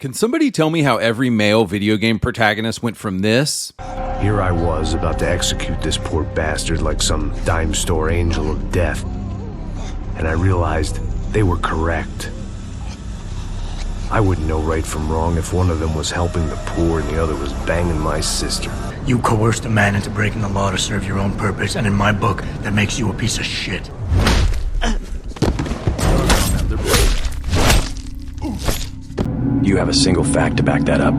Can somebody tell me how every male video game protagonist went from this? Here I was, about to execute this poor bastard like some dime store angel of death. And I realized they were correct. I wouldn't know right from wrong if one of them was helping the poor and the other was banging my sister. You coerced a man into breaking the law to serve your own purpose, and in my book, that makes you a piece of shit. Do you have a single fact to back that up?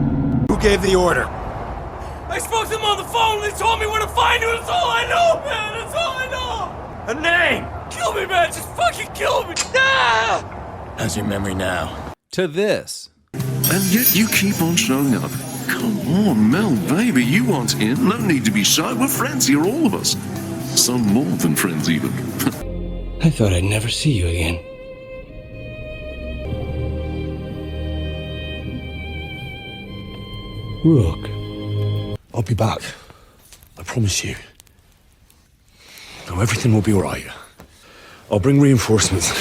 Who gave the order? I spoke to them on the phone and they told me where to find you. That's all I know, man. That's all I know. A name! Kill me, man. Just fucking kill me. Ah! How's your memory now? To this. And yet you keep on showing up. Come on, Mel, baby, you want in. No need to be shy. We're friends here, all of us. Some more than friends, even. I thought I'd never see you again. Rook, I'll be back. I promise you. Now everything will be alright. I'll bring reinforcements.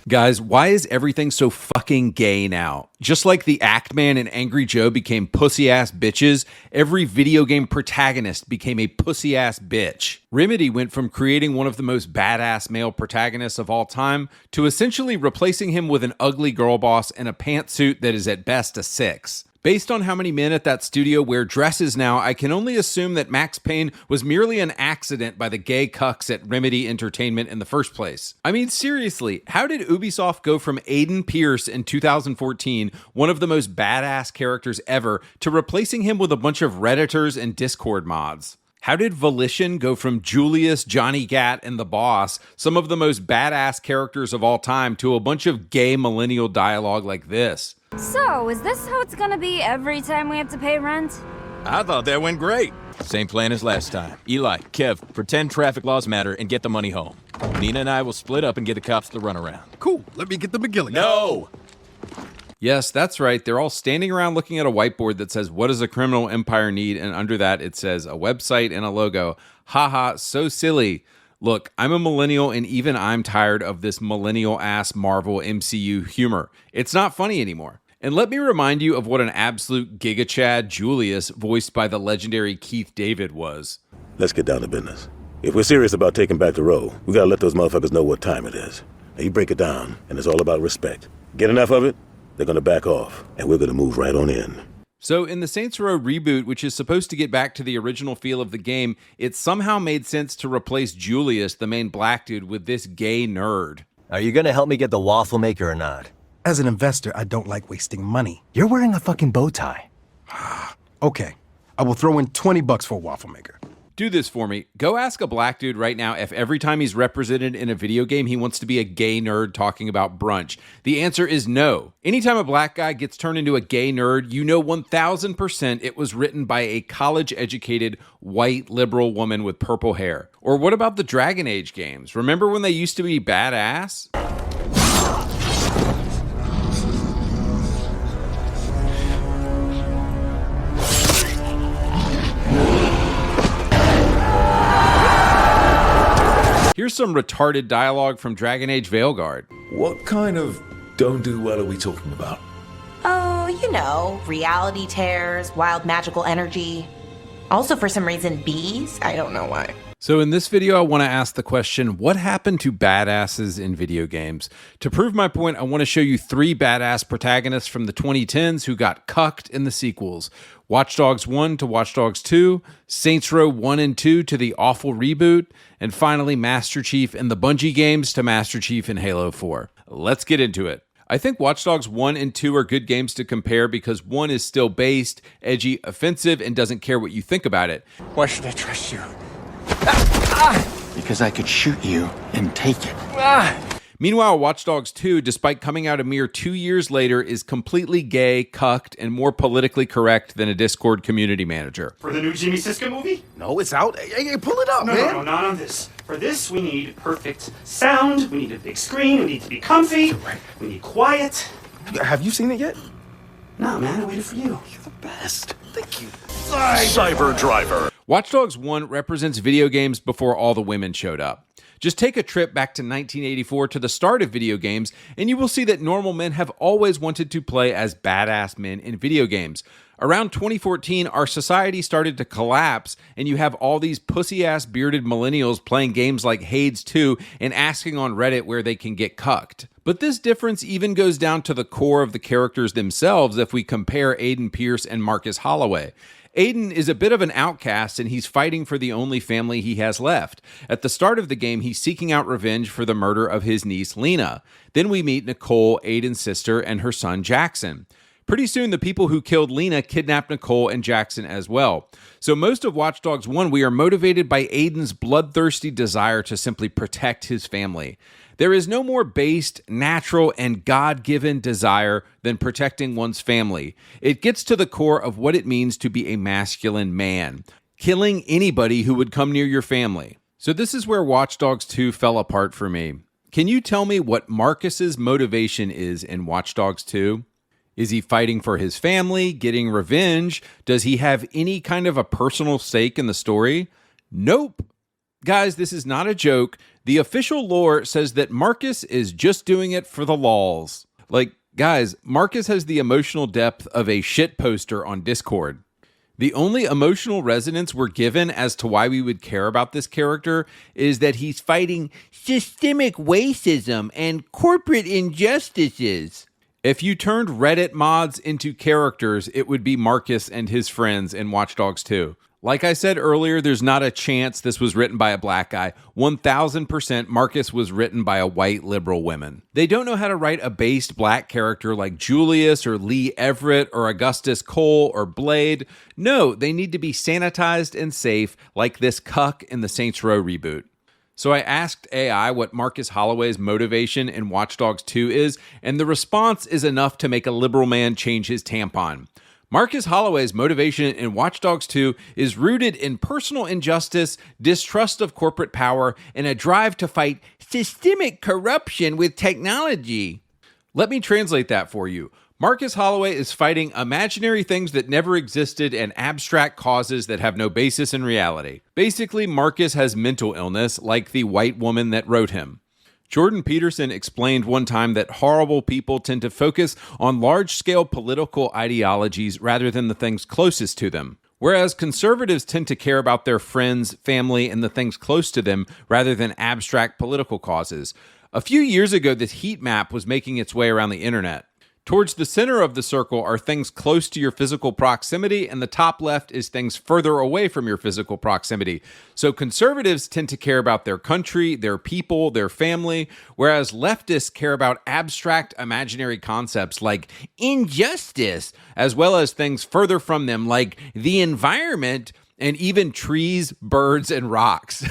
Guys, why is everything so fucking gay now? Just like the Act Man and Angry Joe became pussy-ass bitches, every video game protagonist became a pussy-ass bitch. Remedy went from creating one of the most badass male protagonists of all time to essentially replacing him with an ugly girl boss in a pantsuit that is at best a 6. Based on how many men at that studio wear dresses now, I can only assume that Max Payne was merely an accident by the gay cucks at Remedy Entertainment in the first place. I mean, seriously, how did Ubisoft go from Aiden Pierce in 2014, one of the most badass characters ever, to replacing him with a bunch of Redditors and Discord mods? How did Volition go from Julius, Johnny Gat, and the Boss, some of the most badass characters of all time, to a bunch of gay millennial dialogue like this? So, is this how it's gonna be every time we have to pay rent? I thought that went great. Same plan as last time. Eli, Kev, pretend traffic laws matter and get the money home. Nina and I will split up and get the cops the runaround. Cool. Let me get the McGilligan. No! Yes, that's right. They're all standing around looking at a whiteboard that says, "What does a criminal empire need?" And under that, it says a website and a logo. Haha, so silly. Look, I'm a millennial and even I'm tired of this millennial-ass Marvel MCU humor. It's not funny anymore. And let me remind you of what an absolute Giga Chad Julius, voiced by the legendary Keith David, was. Let's get down to business. If we're serious about taking back the road, we gotta let those motherfuckers know what time it is. Now you break it down, and it's all about respect. Get enough of it, they're gonna back off, and we're gonna move right on in. So in the Saints Row reboot, which is supposed to get back to the original feel of the game, it somehow made sense to replace Julius, the main black dude, with this gay nerd. Are you gonna help me get the waffle maker or not? As an investor, I don't like wasting money. You're wearing a fucking bow tie. Okay, I will throw in $20 for a waffle maker. Do this for me. Go ask a black dude right now if every time he's represented in a video game, he wants to be a gay nerd talking about brunch. The answer is no. Anytime a black guy gets turned into a gay nerd, you know 1000% it was written by a college-educated, white, liberal woman with purple hair. Or what about the Dragon Age games? Remember when they used to be badass? Here's some retarded dialogue from Dragon Age Veilguard. What kind of don't do well are we talking about? Oh, you know, reality tears, wild magical energy. Also, for some reason, bees. I don't know why. So in this video, I want to ask the question, what happened to badasses in video games? To prove my point, I want to show you 3 badass protagonists from the 2010s who got cucked in the sequels. Watch Dogs 1 to Watch Dogs 2, Saints Row 1 and 2 to the awful reboot, and finally Master Chief in the Bungie games to Master Chief in Halo 4. Let's get into it. I think Watch Dogs 1 and 2 are good games to compare because 1 is still based, edgy, offensive, and doesn't care what you think about it. Why should I trust you? Because I could shoot you and take it. Meanwhile, Watch Dogs 2, despite coming out a mere 2 years later, is completely gay, cucked, and more politically correct than a Discord community manager. For the new Jimmy Siska movie? No, it's out. Hey, pull it up, man. No, not on this. For this, we need perfect sound. We need a big screen. We need to be comfy. We need quiet. Have you seen it yet? No, man, I waited for you. You're the best. Thank you. Cyber Driver. Watch Dogs 1 represents video games before all the women showed up. Just take a trip back to 1984 to the start of video games, and you will see that normal men have always wanted to play as badass men in video games. Around 2014, our society started to collapse, and you have all these pussy-ass bearded millennials playing games like Hades 2 and asking on Reddit where they can get cucked. But this difference even goes down to the core of the characters themselves if we compare Aiden Pierce and Marcus Holloway. Aiden is a bit of an outcast, and he's fighting for the only family he has left. At the start of the game, he's seeking out revenge for the murder of his niece, Lena. Then we meet Nicole, Aiden's sister, and her son, Jackson. Pretty soon, the people who killed Lena kidnapped Nicole and Jackson as well. So most of Watch Dogs 1, we are motivated by Aiden's bloodthirsty desire to simply protect his family. There is no more based, natural, and God-given desire than protecting one's family. It gets to the core of what it means to be a masculine man, killing anybody who would come near your family. So this is where Watch Dogs 2 fell apart for me. Can you tell me what Marcus's motivation is in Watch Dogs 2? Is he fighting for his family, getting revenge? Does he have any kind of a personal stake in the story? Nope. Guys, this is not a joke. The official lore says that Marcus is just doing it for the lols. Like, guys, Marcus has the emotional depth of a shit poster on Discord. The only emotional resonance we're given as to why we would care about this character is that he's fighting systemic racism and corporate injustices. If you turned Reddit mods into characters, it would be Marcus and his friends in Watch Dogs 2. Like I said earlier, there's not a chance this was written by a black guy. 1000% Marcus was written by a white liberal woman. They don't know how to write a based black character like Julius or Lee Everett or Augustus Cole or Blade. No, they need to be sanitized and safe like this cuck in the Saints Row reboot. So I asked AI what Marcus Holloway's motivation in Watch Dogs 2 is, and the response is enough to make a liberal man change his tampon. Marcus Holloway's motivation in Watch Dogs 2 is rooted in personal injustice, distrust of corporate power, and a drive to fight systemic corruption with technology. Let me translate that for you. Marcus Holloway is fighting imaginary things that never existed and abstract causes that have no basis in reality. Basically, Marcus has mental illness, like the white woman that wrote him. Jordan Peterson explained one time that horrible people tend to focus on large-scale political ideologies rather than the things closest to them, whereas conservatives tend to care about their friends, family, and the things close to them rather than abstract political causes. A few years ago, this heat map was making its way around the internet. Towards the center of the circle are things close to your physical proximity, and the top left is things further away from your physical proximity. So conservatives tend to care about their country, their people, their family, whereas leftists care about abstract imaginary concepts like injustice, as well as things further from them like the environment and even trees, birds, and rocks.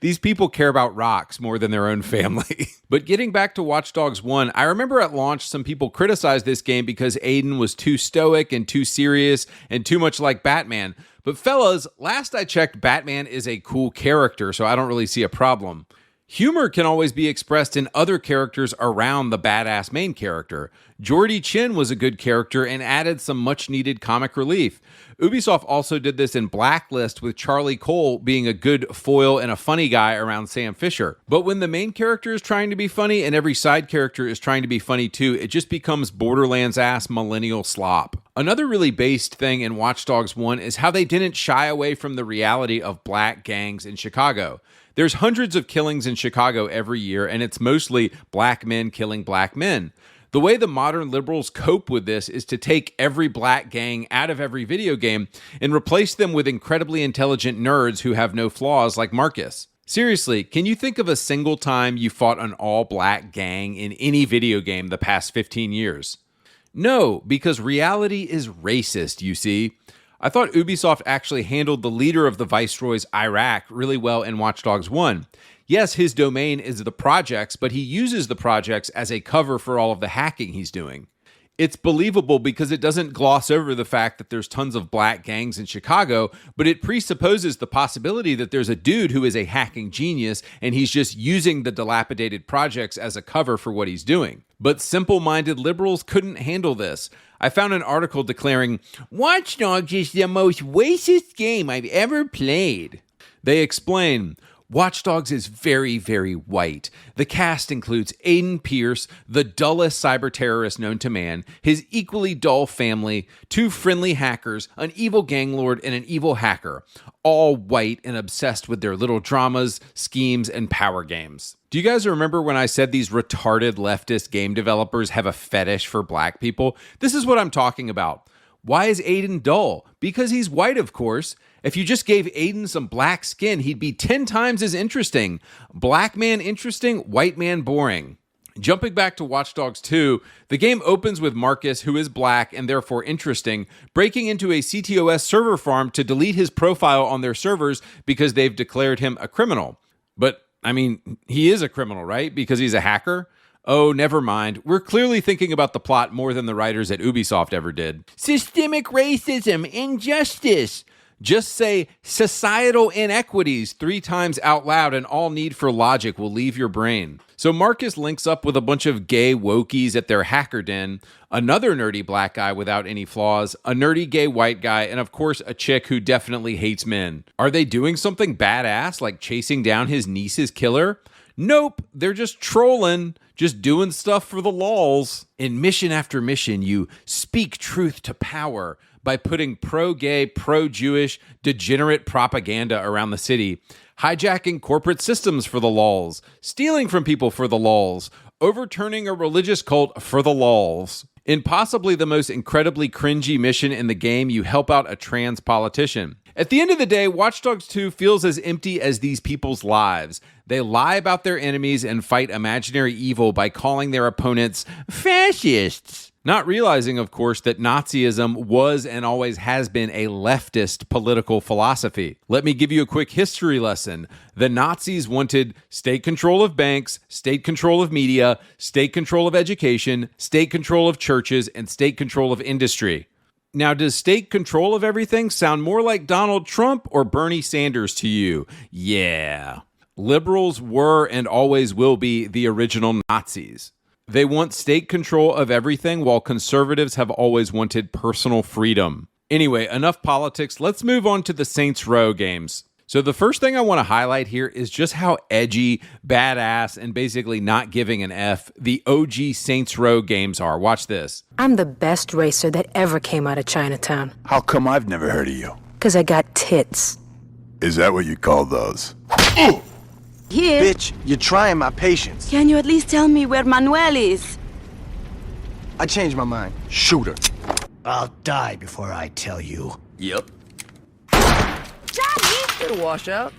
These people care about rocks more than their own family. But getting back to Watch Dogs 1, I remember at launch some people criticized this game because Aiden was too stoic and too serious and too much like Batman. But fellas, last I checked, Batman is a cool character, so I don't really see a problem. Humor can always be expressed in other characters around the badass main character. Geordie Chin was a good character and added some much-needed comic relief. Ubisoft also did this in Blacklist with Charlie Cole being a good foil and a funny guy around Sam Fisher. But when the main character is trying to be funny and every side character is trying to be funny too, it just becomes Borderlands-ass millennial slop. Another really based thing in Watch Dogs 1 is how they didn't shy away from the reality of black gangs in Chicago. There's hundreds of killings in Chicago every year, and it's mostly black men killing black men. The way the modern liberals cope with this is to take every black gang out of every video game and replace them with incredibly intelligent nerds who have no flaws like Marcus. Seriously, can you think of a single time you fought an all-black gang in any video game the past 15 years? No, because reality is racist, you see. I thought Ubisoft actually handled the leader of the Viceroy's Iraq really well in Watch Dogs 1. Yes, his domain is the projects, but he uses the projects as a cover for all of the hacking he's doing. It's believable because it doesn't gloss over the fact that there's tons of black gangs in Chicago, but it presupposes the possibility that there's a dude who is a hacking genius and he's just using the dilapidated projects as a cover for what he's doing. But simple-minded liberals couldn't handle this. I found an article declaring, "Watch Dogs is the most racist game I've ever played." They explain, Watch Dogs is very, very white. The cast includes Aiden Pierce, the dullest cyber terrorist known to man, his equally dull family, 2 friendly hackers, an evil gang lord, and an evil hacker, all white and obsessed with their little dramas, schemes, and power games. Do you guys remember when I said these retarded leftist game developers have a fetish for black people? This is what I'm talking about. Why is Aiden dull? Because he's white, of course. If you just gave Aiden some black skin, he'd be 10 times as interesting. Black man interesting, white man boring. Jumping back to Watch Dogs 2, the game opens with Marcus, who is black and therefore interesting, breaking into a CTOS server farm to delete his profile on their servers because they've declared him a criminal. But, I mean, he is a criminal, right? Because he's a hacker? Oh, never mind. We're clearly thinking about the plot more than the writers at Ubisoft ever did. Systemic racism, injustice. Just say societal inequities 3 times out loud and all need for logic will leave your brain. So Marcus links up with a bunch of gay wokies at their hacker den, another nerdy black guy without any flaws, a nerdy gay white guy, and of course a chick who definitely hates men. Are they doing something badass like chasing down his niece's killer? Nope, they're just trolling, just doing stuff for the lols. In mission after mission, you speak truth to power by putting pro-gay, pro-Jewish, degenerate propaganda around the city, hijacking corporate systems for the lols, stealing from people for the lols, overturning a religious cult for the lols. In possibly the most incredibly cringy mission in the game, you help out a trans politician. At the end of the day, Watch Dogs 2 feels as empty as these people's lives. They lie about their enemies and fight imaginary evil by calling their opponents fascists. Not realizing, of course, that Nazism was and always has been a leftist political philosophy. Let me give you a quick history lesson. The Nazis wanted state control of banks, state control of media, state control of education, state control of churches, and state control of industry. Now, does state control of everything sound more like Donald Trump or Bernie Sanders to you? Yeah. Liberals were and always will be the original Nazis. They want state control of everything, while conservatives have always wanted personal freedom. Anyway, enough politics. Let's move on to the Saints Row games. So the first thing I want to highlight here is just how edgy, badass, and basically not giving an F the OG Saints Row games are. Watch this. I'm the best racer that ever came out of Chinatown. How come I've never heard of you? 'Cause I got tits. Is that what you call those? Here. Bitch, you're trying my patience. Can you at least tell me where Manuel is? I changed my mind. Shoot her. I'll die before I tell you. Yep. It'll wash out.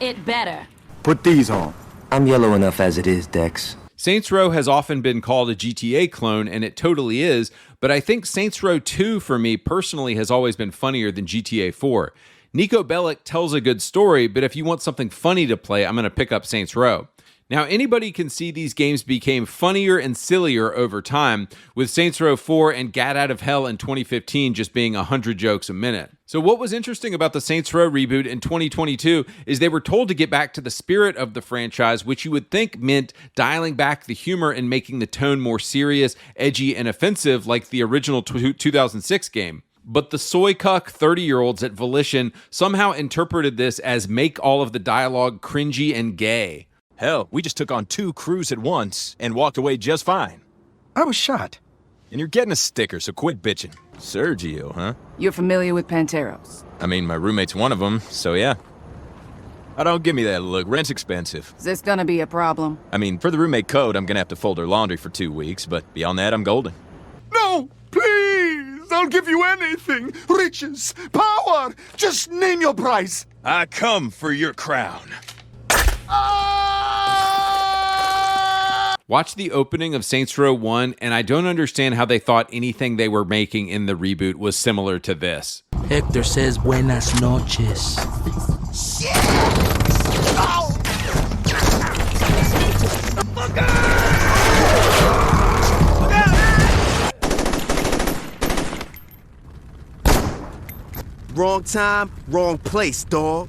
It better. Put these on. I'm yellow enough as it is, Dex. Saints Row has often been called a GTA clone, and it totally is, but I think Saints Row 2 for me personally has always been funnier than GTA 4. Nico Bellic tells a good story, but if you want something funny to play, I'm going to pick up Saints Row. Now, anybody can see these games became funnier and sillier over time, with Saints Row 4 and Gat Out of Hell in 2015 just being 100 jokes a minute. So what was interesting about the Saints Row reboot in 2022 is they were told to get back to the spirit of the franchise, which you would think meant dialing back the humor and making the tone more serious, edgy, and offensive like the original 2006 game. But the soy cuck 30-year-olds at Volition somehow interpreted this as make all of the dialogue cringy and gay. Hell, we just took on 2 crews at once and walked away just fine. I was shot. And you're getting a sticker, so quit bitching. Sergio, huh? You're familiar with Panteros? I mean, my roommate's one of them, so yeah. Oh, don't give me that look. Rent's expensive. Is this gonna be a problem? I mean, for the roommate code, I'm gonna have to fold her laundry for 2 weeks, but beyond that, I'm golden. No, please! I'll give you anything. Riches, power. Just name your price. I come for your crown. Watch the opening of Saints Row 1, and I don't understand how they thought anything they were making in the reboot was similar to this. Hector says buenas noches. Wrong time, wrong place, dog.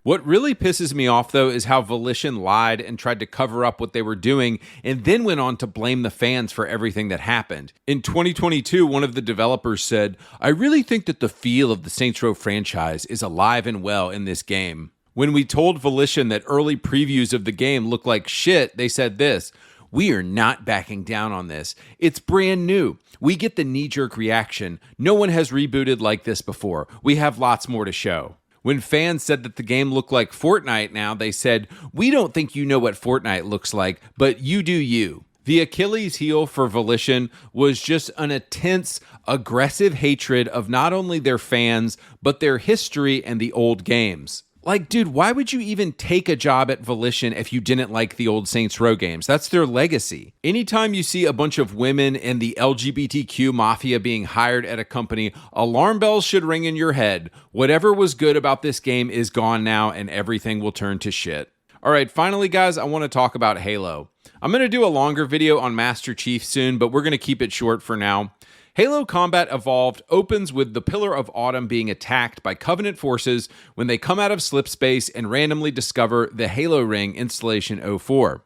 What really pisses me off, though, is how Volition lied and tried to cover up what they were doing and then went on to blame the fans for everything that happened. In 2022, one of the developers said, "I really think that the feel of the Saints Row franchise is alive and well in this game." When we told Volition that early previews of the game look like shit, they said this: "We are not backing down on this. It's brand new. We get the knee-jerk reaction. No one has rebooted like this before. We have lots more to show." When fans said that the game looked like Fortnite now, they said, "We don't think you know what Fortnite looks like, but you do you." The Achilles heel for Volition was just an intense, aggressive hatred of not only their fans, but their history and the old games. Like, dude, why would you even take a job at Volition if you didn't like the old Saints Row games? That's their legacy. Anytime you see a bunch of women and the LGBTQ mafia being hired at a company, alarm bells should ring in your head. Whatever was good about this game is gone now, and everything will turn to shit. All right, finally, guys, I want to talk about Halo. I'm going to do a longer video on Master Chief soon, but we're going to keep it short for now. Halo Combat Evolved opens with the Pillar of Autumn being attacked by Covenant forces when they come out of slip space and randomly discover the Halo Ring Installation 04.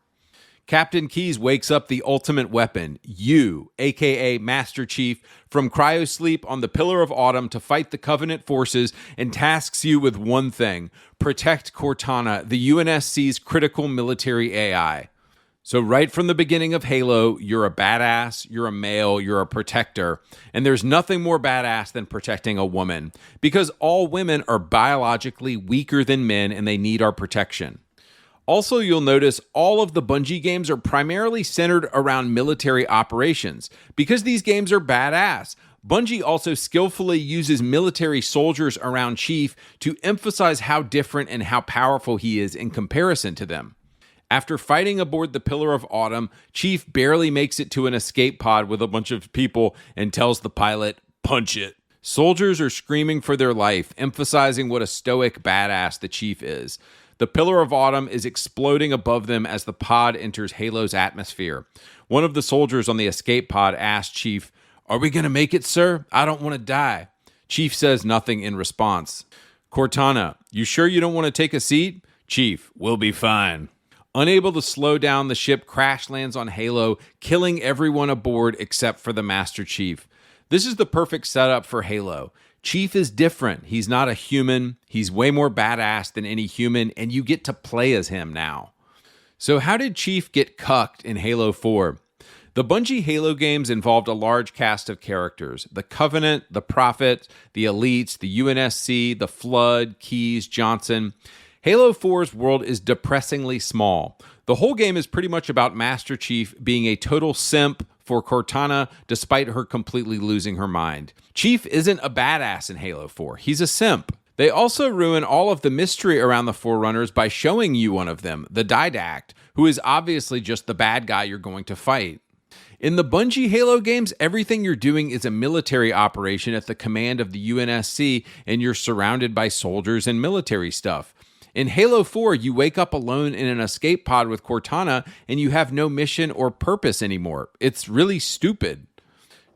Captain Keyes wakes up the ultimate weapon, you, aka Master Chief, from cryosleep on the Pillar of Autumn to fight the Covenant forces and tasks you with one thing: protect Cortana, the UNSC's critical military AI. So right from the beginning of Halo, you're a badass, you're a male, you're a protector, and there's nothing more badass than protecting a woman, because all women are biologically weaker than men and they need our protection. Also, you'll notice all of the Bungie games are primarily centered around military operations, because these games are badass. Bungie also skillfully uses military soldiers around Chief to emphasize how different and how powerful he is in comparison to them. After fighting aboard the Pillar of Autumn, Chief barely makes it to an escape pod with a bunch of people and tells the pilot, "Punch it." Soldiers are screaming for their life, emphasizing what a stoic badass the Chief is. The Pillar of Autumn is exploding above them as the pod enters Halo's atmosphere. One of the soldiers on the escape pod asks Chief, "Are we going to make it, sir? I don't want to die." Chief says nothing in response. Cortana, "You sure you don't want to take a seat?" Chief, "We'll be fine." Unable to slow down, the ship crash lands on Halo, killing everyone aboard except for the Master Chief. This is the perfect setup for Halo. Chief is different. He's not a human. He's way more badass than any human, and you get to play as him now. So how did Chief get cucked in Halo 4? The Bungie Halo games involved a large cast of characters: the Covenant, the Prophet, the Elites, the UNSC, the Flood, Keyes, Johnson. Halo 4's world is depressingly small. The whole game is pretty much about Master Chief being a total simp for Cortana despite her completely losing her mind. Chief isn't a badass in Halo 4. He's a simp. They also ruin all of the mystery around the Forerunners by showing you one of them, the Didact, who is obviously just the bad guy you're going to fight. In the Bungie Halo games, everything you're doing is a military operation at the command of the UNSC, and you're surrounded by soldiers and military stuff. In Halo 4, you wake up alone in an escape pod with Cortana, and you have no mission or purpose anymore. It's really stupid.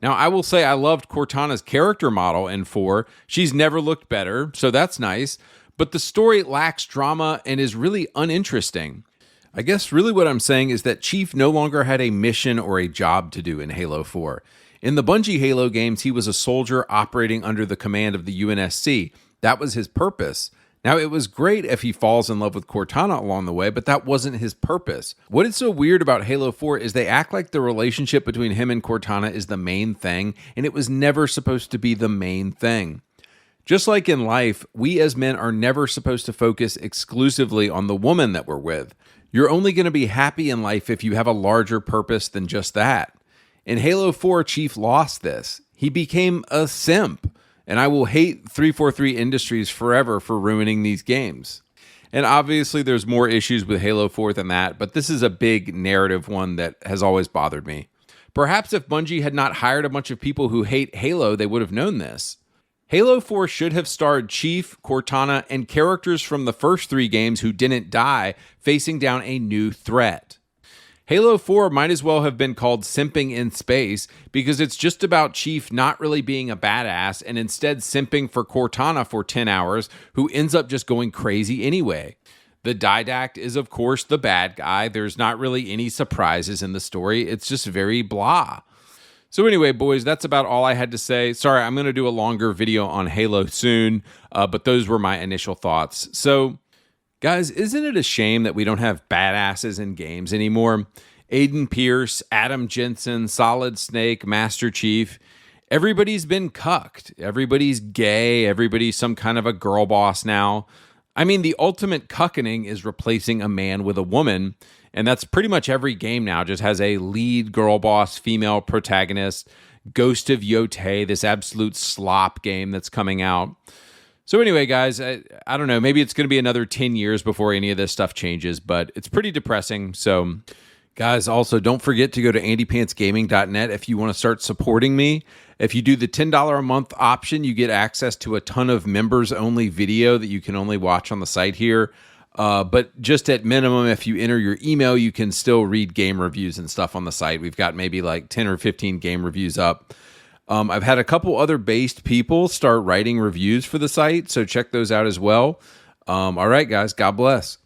Now, I will say I loved Cortana's character model in 4. She's never looked better, so that's nice. But the story lacks drama and is really uninteresting. I guess really what I'm saying is that Chief no longer had a mission or a job to do in Halo 4. In the Bungie Halo games, he was a soldier operating under the command of the UNSC. That was his purpose. Now, it was great if he falls in love with Cortana along the way, but that wasn't his purpose. What is so weird about Halo 4 is they act like the relationship between him and Cortana is the main thing, and it was never supposed to be the main thing. Just like in life, we as men are never supposed to focus exclusively on the woman that we're with. You're only going to be happy in life if you have a larger purpose than just that. In Halo 4, Chief lost this. He became a simp. And I will hate 343 Industries forever for ruining these games. And obviously there's more issues with Halo 4 than that, but this is a big narrative one that has always bothered me. Perhaps if Bungie had not hired a bunch of people who hate Halo, they would have known this. Halo 4 should have starred Chief, Cortana, and characters from the first 3 games who didn't die facing down a new threat. Halo 4 might as well have been called Simping in Space because it's just about Chief not really being a badass and instead simping for Cortana for 10 hours, who ends up just going crazy anyway. The Didact is, of course, the bad guy. There's not really any surprises in the story. It's just very blah. So anyway, boys, that's about all I had to say. Sorry, I'm going to do a longer video on Halo soon, but those were my initial thoughts. So, guys, isn't it a shame that we don't have badasses in games anymore? Aiden Pierce, Adam Jensen, Solid Snake, Master Chief. Everybody's been cucked. Everybody's gay. Everybody's some kind of a girl boss now. I mean, the ultimate cuckening is replacing a man with a woman, and that's pretty much every game now. Just has a lead girl boss, female protagonist, Ghost of Yotei, this absolute slop game that's coming out. So anyway, guys, I don't know. Maybe it's going to be another 10 years before any of this stuff changes, but it's pretty depressing. So, guys, also don't forget to go to andypantsgaming.net if you want to start supporting me. If you do the $10 a month option, you get access to a ton of members-only video that you can only watch on the site here. But just at minimum, if you enter your email, you can still read game reviews and stuff on the site. We've got maybe like 10 or 15 game reviews up. I've had a couple other based people start writing reviews for the site, so check those out as well. All right, guys, God bless.